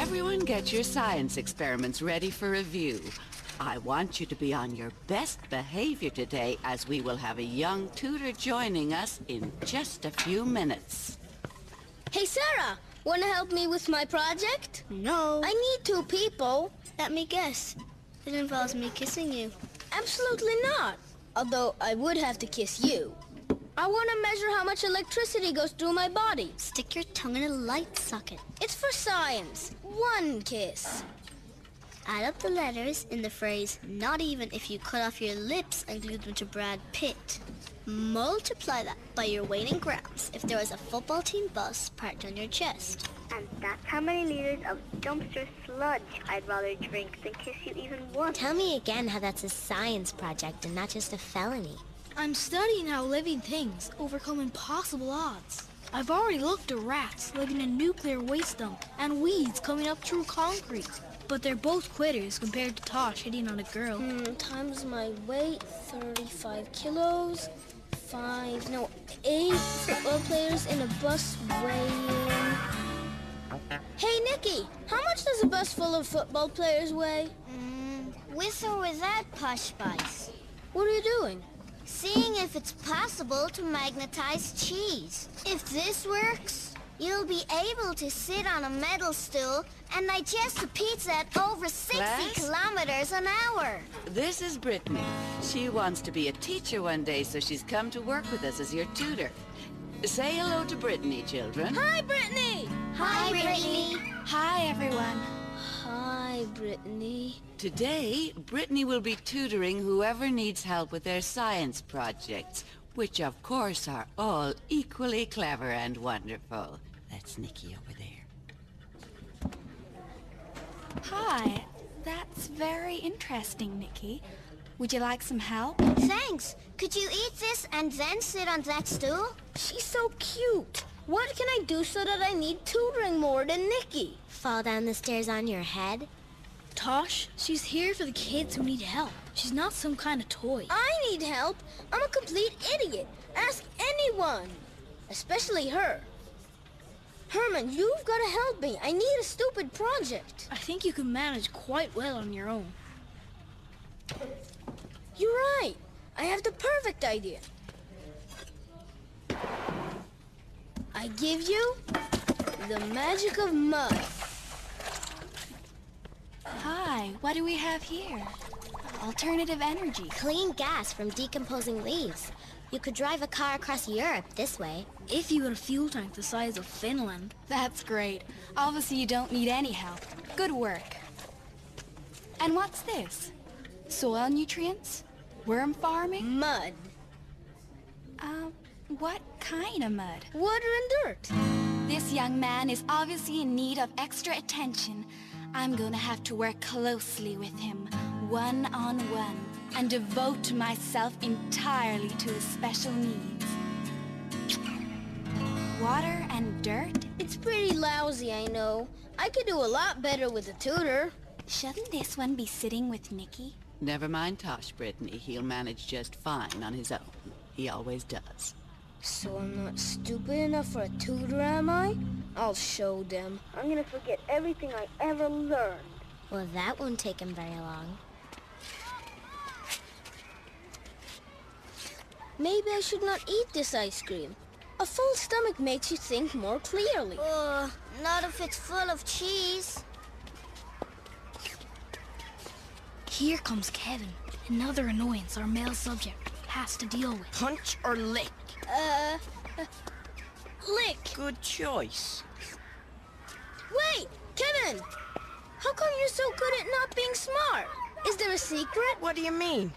Everyone get your science experiments ready for review. I want you to be on your best behavior today, as we will have a young tutor joining us in just a few minutes. Hey, Sarah, want to help me with my project? No. I need 2 people. Let me guess. It involves me kissing you. Absolutely not. Although I would have to kiss you. I want to measure how much electricity goes through my body. Stick your tongue in a light socket. It's for science. 1 kiss. Add up the letters in the phrase, not even if you cut off your lips and glued them to Brad Pitt. Multiply that by your weight in grams if there was a football team bus parked on your chest. And that's how many liters of dumpster sludge I'd rather drink than kiss you even once. Tell me again how that's a science project and not just a felony. I'm studying how living things overcome impossible odds. I've already looked at rats living in nuclear waste dump and weeds coming up through concrete. But they're both quitters compared to Tosh hitting on a girl. Times my weight, 35 kilos. 8 football players in a bus weighing... Hey, Nikki, how much does a bus full of football players weigh? With or without Posh Spice? What are you doing? Seeing if it's possible to magnetize cheese. If this works, you'll be able to sit on a metal stool and digest a pizza at over 60 Class? kilometers an hour. This is Brittany. She wants to be a teacher one day, so she's come to work with us as your tutor. Say hello to Brittany, children. Hi, Brittany! Hi, Brittany. Hi, everyone. Hi, Brittany. Today, Brittany will be tutoring whoever needs help with their science projects, which of course are all equally clever and wonderful. That's Nikki over there. Hi, that's very interesting, Nikki. Would you like some help? Thanks. Could you eat this and then sit on that stool? She's so cute. What can I do so that I need tutoring more than Nikki? Fall down the stairs on your head? Tosh, she's here for the kids who need help. She's not some kind of toy. I need help. I'm a complete idiot. Ask anyone. Especially her. Herman, you've got to help me. I need a stupid project. I think you can manage quite well on your own. You're right. I have the perfect idea. I give you the magic of mud. Hi, what do we have here? Alternative energy. Clean gas from decomposing leaves. You could drive a car across Europe this way. If you had a fuel tank the size of Finland. That's great. Obviously you don't need any help. Good work. And what's this? Soil nutrients? Worm farming? Mud. What kind of mud? Water and dirt. This young man is obviously in need of extra attention. I'm gonna have to work closely with him, one-on-one, and devote myself entirely to his special needs. Water and dirt? It's pretty lousy, I know. I could do a lot better with a tutor. Shouldn't this one be sitting with Nikki? Never mind Tosh, Brittany. He'll manage just fine on his own. He always does. So I'm not stupid enough for a tutor, am I? I'll show them. I'm gonna forget everything I ever learned. Well, that won't take him very long. Maybe I should not eat this ice cream. A full stomach makes you think more clearly. Not if it's full of cheese. Here comes Kevin, another annoyance our male subject has to deal with. Punch or lick? Lick. Good choice. Wait, Kevin! How come you're so good at not being smart? Is there a secret? What do you mean?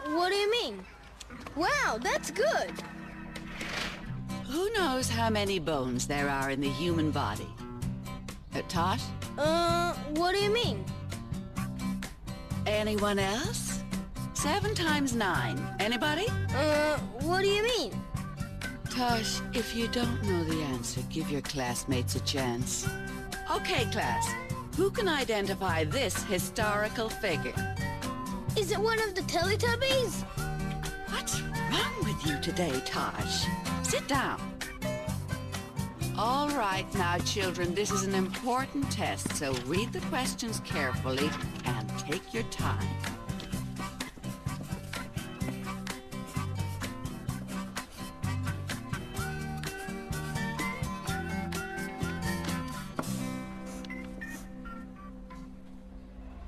What do you mean? Wow, that's good. Who knows how many bones there are in the human body? Tosh? What do you mean? Anyone else? 7 times 9. Anybody? What do you mean? Tosh, if you don't know the answer, give your classmates a chance. Okay, class. Who can identify this historical figure? Is it one of the Teletubbies? What's wrong with you today, Tosh? Sit down. All right now, children, this is an important test, so read the questions carefully and take your time.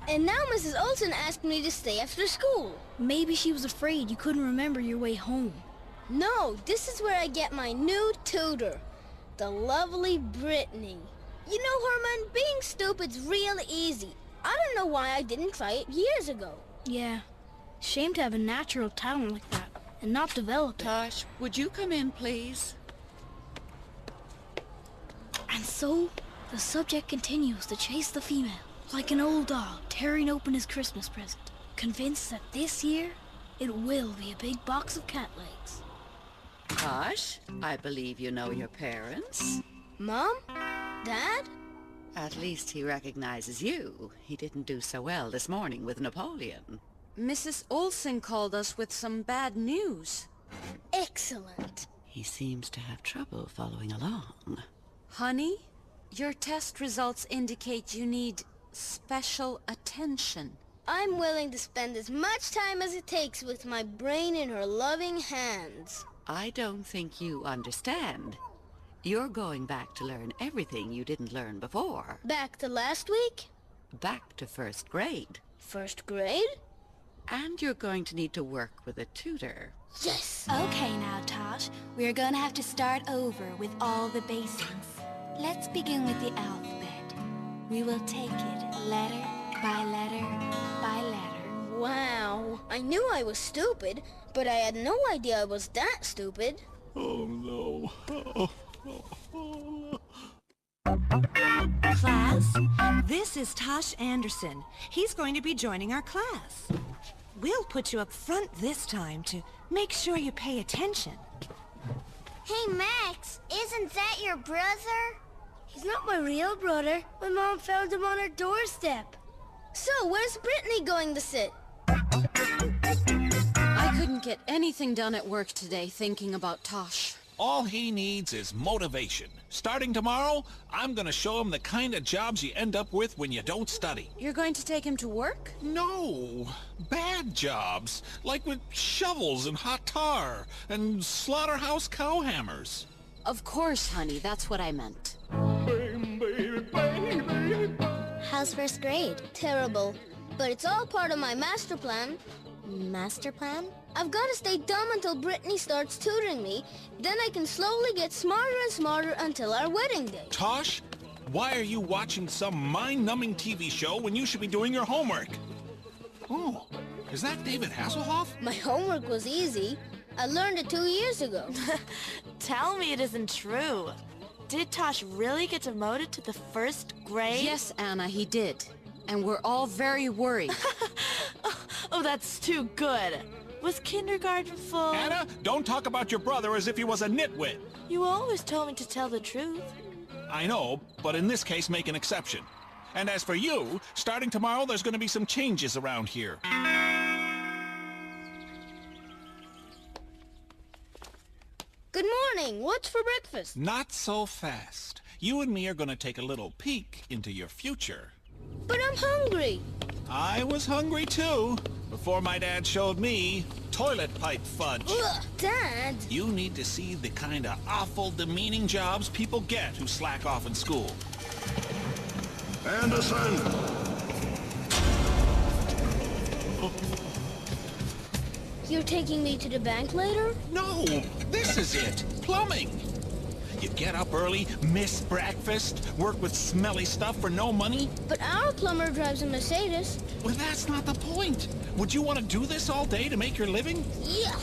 And now Mrs. Olson asked me to stay after school. Maybe she was afraid you couldn't remember your way home. No, this is where I get my new tutor, the lovely Brittany. You know, Herman, being stupid's real easy. I don't know why I didn't try it years ago. Yeah. Shame to have a natural talent like that and not develop it. Tosh, would you come in, please? And so, the subject continues to chase the female, like an old dog tearing open his Christmas present, convinced that this year, it will be a big box of cat legs. Tosh, I believe you know your parents. Mom? Dad? At least he recognizes you. He didn't do so well this morning with Napoleon. Mrs. Olson called us with some bad news. Excellent. He seems to have trouble following along. Honey, your test results indicate you need special attention. I'm willing to spend as much time as it takes with my brain in her loving hands. I don't think you understand. You're going back to learn everything you didn't learn before. Back to last week? Back to first grade. First grade? And you're going to need to work with a tutor. Yes! Okay now, Tosh. We're gonna have to start over with all the basics. Let's begin with the alphabet. We will take it letter by letter by letter. Wow. I knew I was stupid, but I had no idea I was that stupid. Oh, no. Class, this is Tosh Anderson. He's going to be joining our class. We'll put you up front this time to make sure you pay attention. Hey, Max, isn't that your brother? He's not my real brother. My mom found him on her doorstep. So, where's Brittany going to sit? I couldn't get anything done at work today thinking about Tosh. All he needs is motivation. Starting tomorrow, I'm gonna show him the kind of jobs you end up with when you don't study. You're going to take him to work? No, bad jobs, like with shovels and hot tar and slaughterhouse cow hammers. Of course, honey, that's what I meant. How's first grade? Terrible. But it's all part of my master plan. Master plan? I've got to stay dumb until Brittany starts tutoring me. Then I can slowly get smarter and smarter until our wedding day. Tosh, why are you watching some mind-numbing TV show when you should be doing your homework? Oh, is that David Hasselhoff? My homework was easy. I learned it 2 years ago. Tell me it isn't true. Did Tosh really get demoted to the first grade? Yes, Anna, he did. And we're all very worried. Oh, that's too good. Was kindergarten full? Anna, don't talk about your brother as if he was a nitwit. You always told me to tell the truth. I know, but in this case, make an exception. And as for you, starting tomorrow, there's going to be some changes around here. Good morning. What's for breakfast? Not so fast. You and me are going to take a little peek into your future. But I'm hungry. I was hungry too, before my dad showed me toilet pipe fudge. Ugh, Dad! You need to see the kind of awful, demeaning jobs people get who slack off in school. Anderson! You're taking me to the bank later? No, this is it. Plumbing. You get up early, miss breakfast, work with smelly stuff for no money. But our plumber drives a Mercedes. Well, that's not the point. Would you want to do this all day to make your living? Yeah,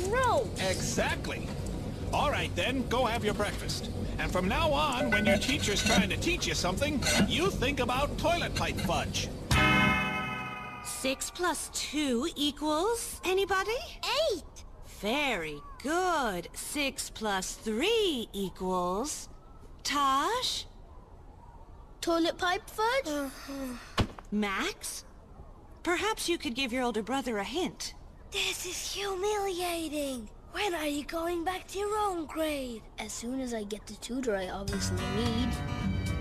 gross. Exactly. All right, then, go have your breakfast. And from now on, when your teacher's trying to teach you something, you think about toilet pipe fudge. 6 plus 2 equals... anybody? 8. Very good. 6 plus 3 equals... Tosh? Toilet pipe fudge? Max? Perhaps you could give your older brother a hint. This is humiliating. When are you going back to your own grade? As soon as I get the tutor I obviously need.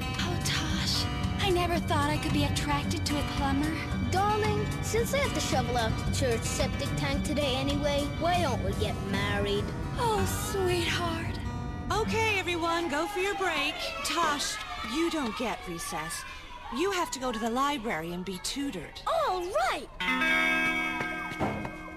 Oh, Tosh, I never thought I could be attracted to a plumber. Darling, since I have to shovel out the church septic tank today anyway, why don't we get married? Oh, sweetheart. Okay, everyone, go for your break. Tosh, you don't get recess. You have to go to the library and be tutored. All right!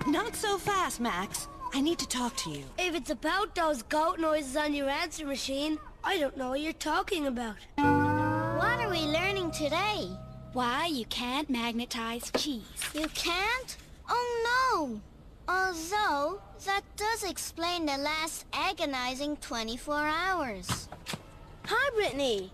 Not so fast, Max. I need to talk to you. If it's about those goat noises on your answer machine, I don't know what you're talking about. What are we learning today? Why you can't magnetize cheese. You can't? Oh no! Although, that does explain the last agonizing 24 hours. Hi, Brittany.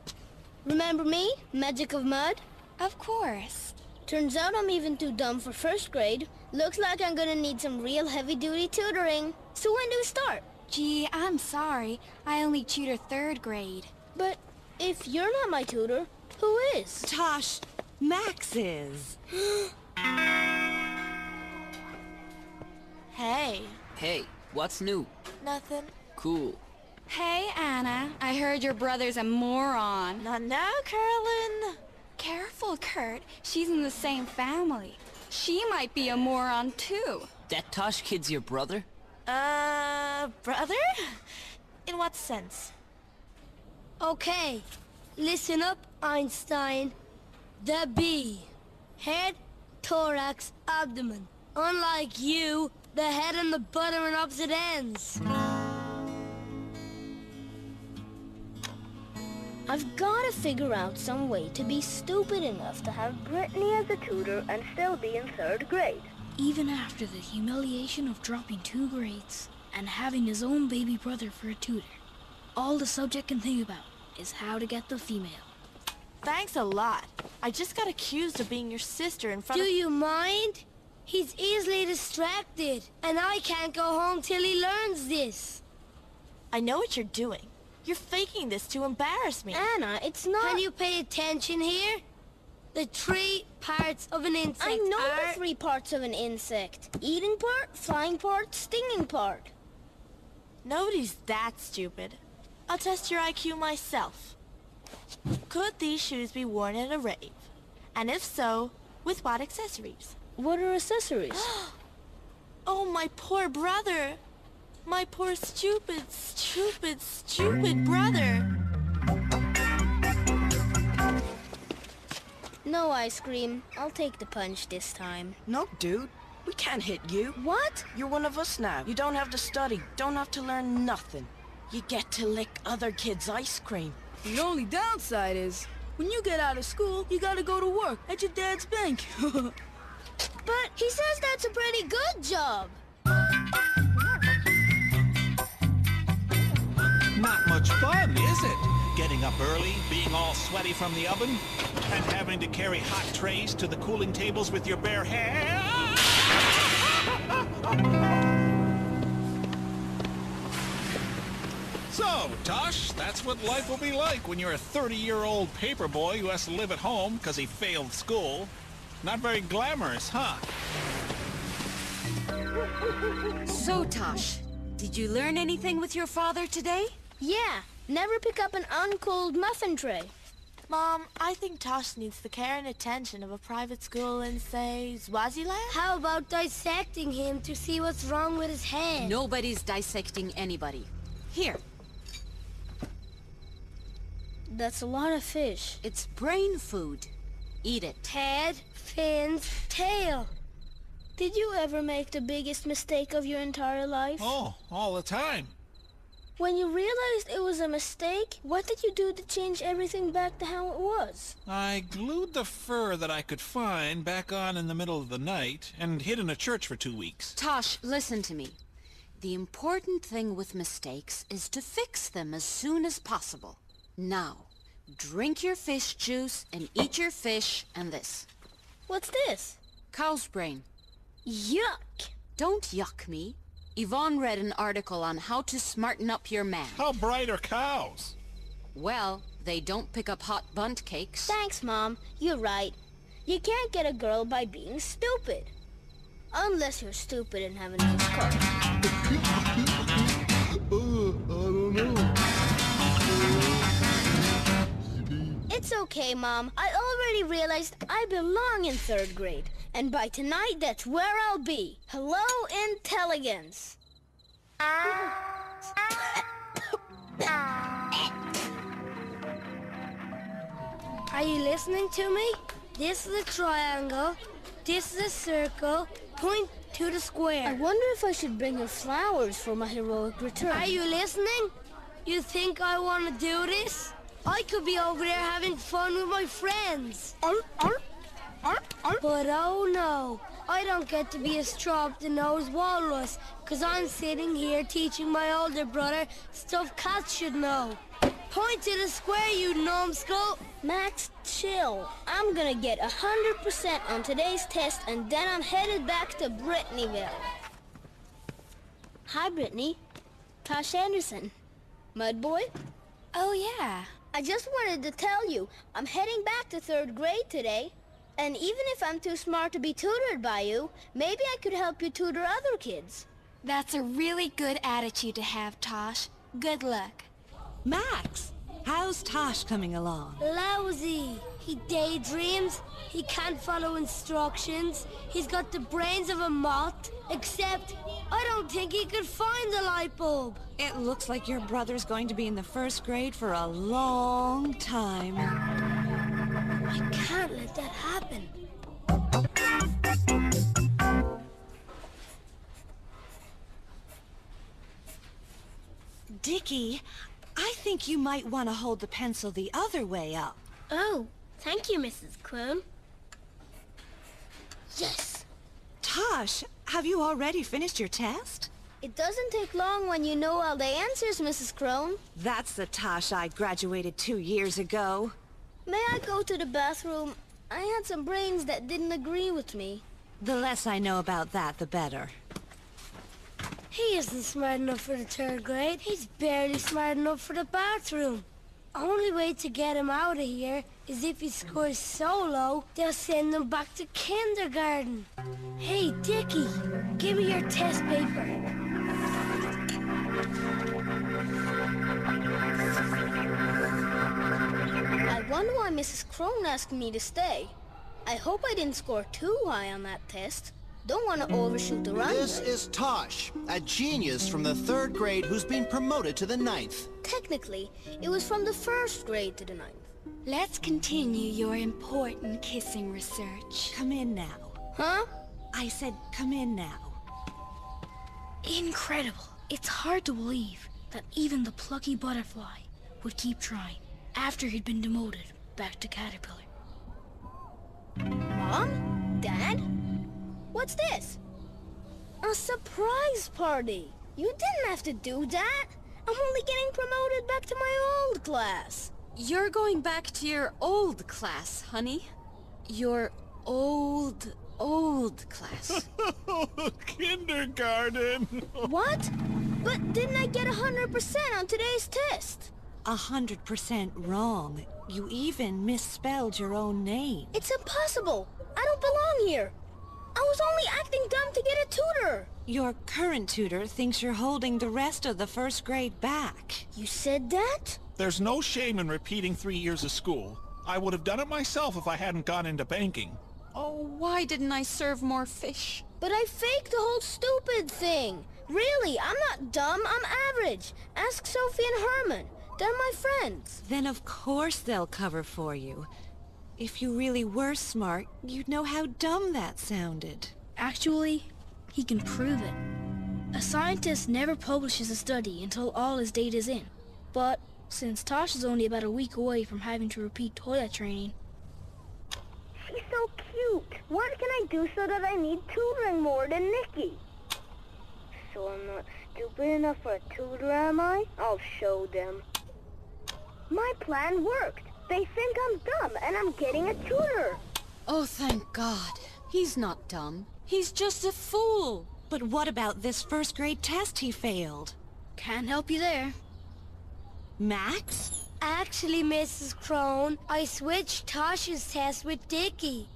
Remember me? Magic of Mud? Of course. Turns out I'm even too dumb for first grade. Looks like I'm gonna need some real heavy-duty tutoring. So when do we start? Gee, I'm sorry. I only tutor 3rd grade. But if you're not my tutor, who is? Tosh, Max is. Hey. Hey, what's new? Nothing. Cool. Hey, Anna. I heard your brother's a moron. Not now, Carolyn. Careful, Kurt. She's in the same family. She might be a moron, too. That Tosh kid's your brother? Brother? In what sense? Okay, listen up, Einstein. The B. Head, thorax, abdomen. Unlike you, the head and the butt are in opposite ends. I've got to figure out some way to be stupid enough to have Brittany as a tutor and still be in 3rd grade. Even after the humiliation of dropping 2 grades and having his own baby brother for a tutor, all the subject can think about is how to get the female. Thanks a lot. I just got accused of being your sister in front Do of... you mind? He's easily distracted, and I can't go home till he learns this. I know what you're doing. You're faking this to embarrass me. Anna, it's not... Can you pay attention here? The 3 parts of an insect I know the 3 parts of an insect. Eating part, flying part, stinging part. Nobody's that stupid. I'll test your IQ myself. Could these shoes be worn at a rave? And if so, with what accessories? What are accessories? Oh, my poor brother. My poor stupid, stupid, stupid brother. No ice cream. I'll take the punch this time. No, dude. We can't hit you. What? You're one of us now. You don't have to study. Don't have to learn nothing. You get to lick other kids' ice cream. The only downside is, when you get out of school, you gotta go to work at your dad's bank. But he says that's a pretty good job. Not much fun, is it? Getting up early, being all sweaty from the oven, and having to carry hot trays to the cooling tables with your bare hands. So, Tosh, that's what life will be like when you're a 30-year-old paper boy who has to live at home because he failed school. Not very glamorous, huh? So, Tosh, did you learn anything with your father today? Yeah, never pick up an uncooled muffin tray. Mom, I think Tosh needs the care and attention of a private school in, say, Swaziland? How about dissecting him to see what's wrong with his head? Nobody's dissecting anybody. Here. That's a lot of fish. It's brain food. Eat it. Head, fins, tail. Did you ever make the biggest mistake of your entire life? Oh, all the time. When you realized it was a mistake, what did you do to change everything back to how it was? I glued the fur that I could find back on in the middle of the night and hid in a church for 2 weeks. Tosh, listen to me. The important thing with mistakes is to fix them as soon as possible. Now, drink your fish juice and eat your fish and this. What's this? Cow's brain. Yuck! Don't yuck me. Yvonne read an article on how to smarten up your man. How bright are cows? Well, they don't pick up hot bunt cakes. Thanks, Mom. You're right. You can't get a girl by being stupid. Unless you're stupid and have a nice car. It's okay, Mom. I already realized I belong in 3rd grade. And by tonight, that's where I'll be. Hello, intelligence. Are you listening to me? This is a triangle. This is a circle. Point to the square. I wonder if I should bring her flowers for my heroic return. Are you listening? You think I want to do this? I could be over there having fun with my friends. But oh no, I don't get to be a strop-the-nose walrus, because I'm sitting here teaching my older brother stuff cats should know. Point to the square, you numbskull. Max, chill. I'm gonna get 100% on today's test, and then I'm headed back to Brittanyville. Hi, Brittany. Tosh Anderson. Mud Boy? Oh, yeah. I just wanted to tell you, I'm heading back to 3rd grade today. And even if I'm too smart to be tutored by you, maybe I could help you tutor other kids. That's a really good attitude to have, Tosh. Good luck. Max, how's Tosh coming along? Lousy. He daydreams. He can't follow instructions. He's got the brains of a moth, except I don't think he could find the light bulb. It looks like your brother's going to be in the 1st grade for a long time. I can't let that happen. Dickie, I think you might want to hold the pencil the other way up. Oh, thank you, Mrs. Crone. Yes! Tosh, have you already finished your test? It doesn't take long when you know all the answers, Mrs. Crone. That's the Tosh I graduated 2 years ago. May I go to the bathroom? I had some brains that didn't agree with me. The less I know about that, the better. He isn't smart enough for the 3rd grade. He's barely smart enough for the bathroom. Only way to get him out of here is if he scores so low, they'll send him back to kindergarten. Hey, Dickie, give me your test paper. I wonder why Mrs. Crone asked me to stay. I hope I didn't score too high on that test. Don't want to overshoot the runway. This is Tosh, a genius from the 3rd grade who's been promoted to the 9th. Technically, it was from the 1st grade to the 9th. Let's continue your important kissing research. Come in now. Huh? I said come in now. Incredible. It's hard to believe that even the plucky butterfly would keep trying after he'd been demoted back to caterpillar. Mom? Dad? What's this? A surprise party. You didn't have to do that. I'm only getting promoted back to my old class. You're going back to your old class, honey. Your old class. Kindergarten! What? But didn't I get 100% on today's test? 100% wrong. You even misspelled your own name. It's impossible. I don't belong here. I was only acting dumb to get a tutor. Your current tutor thinks you're holding the rest of the 1st grade back. You said that? There's no shame in repeating 3 years of school. I would have done it myself if I hadn't gone into banking. Oh, why didn't I serve more fish? But I faked the whole stupid thing. Really, I'm not dumb, I'm average. Ask Sophie and Herman. They're my friends. Then of course they'll cover for you. If you really were smart, you'd know how dumb that sounded. Actually, he can prove it. A scientist never publishes a study until all his data's in. But since Tosh is only about a week away from having to repeat toilet training... She's so cute. What can I do so that I need tutoring more than Nikki? So I'm not stupid enough for a tutor, am I? I'll show them. My plan worked. They think I'm dumb and I'm getting a tutor. Oh, thank God. He's not dumb. He's just a fool. But what about this 1st grade test he failed? Can't help you there. Max? Actually, Mrs. Crone, I switched Tosh's test with Dickie.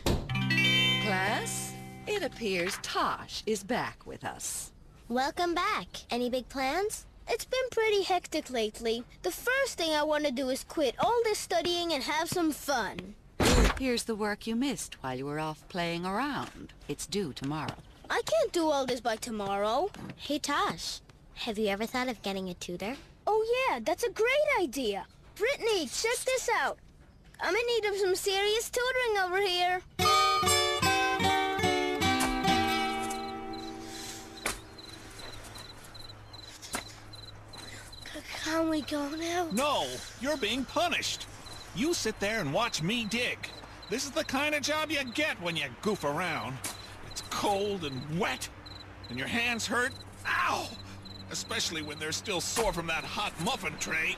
Class, it appears Tosh is back with us. Welcome back. Any big plans? It's been pretty hectic lately. The first thing I want to do is quit all this studying and have some fun. Here's the work you missed while you were off playing around. It's due tomorrow. I can't do all this by tomorrow. Hey, Tosh, have you ever thought of getting a tutor? Oh yeah, that's a great idea. Brittany, check this out. I'm in need of some serious tutoring over here. Can we go now? No, you're being punished. You sit there and watch me dig. This is the kind of job you get when you goof around. It's cold and wet, and your hands hurt. Ow! Especially when they're still sore from that hot muffin tray.